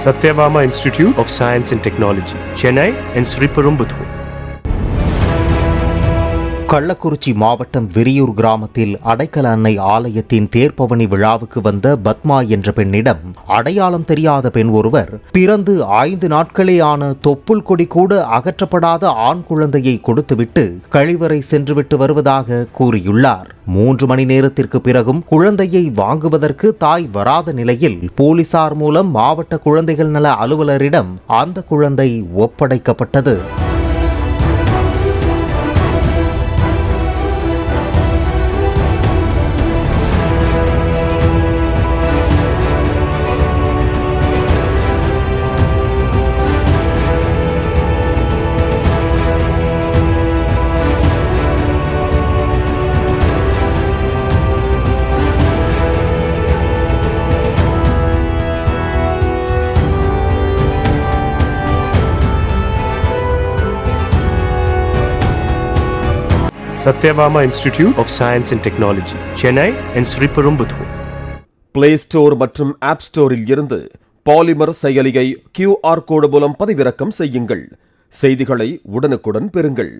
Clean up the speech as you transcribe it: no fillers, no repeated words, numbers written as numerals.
Satyabama Institute of Science and Technology, Chennai and Sriperumbudur. Kallakurichi மாவட்டம் விரியூர் கிராமத்தில் அடைக்கல அன்னை ஆலயத்தின் தேர்பவனி விழாவுக்கு வந்த பத்மா என்ற பெண்ணிடம் அடையாளம் தெரியாத பெண் ஒருவர் பிறந்து 5 நாட்களே ஆன தொப்புள் கொடி கூட அகற்றப்படாத ஆண் குழந்தையை கொடுத்துவிட்டு கழிவறை சென்றுவிட்டு வருவதாக கூறியுள்ளார். 3 மணி நேரத்திற்கு பிறகும் குழந்தையை வாங்குவதற்கு தாய் வராத நிலையில் போலீசார் மூலம் மாவட்ட குழந்தைகள் நல அலுவலரிடம் அந்த குழந்தை ஒப்படைக்கப்பட்டது. Satyabama Institute of Science and Technology, Chennai and Sriperumbudur. Play Store மற்றும் App Storeல் இருந்து பாலிமர் செயலியை QR கோடு மூலம் பதிவிறக்கம் செய்யுங்கள். செய்திகளை உடனுக்குடன் பெறுங்கள்.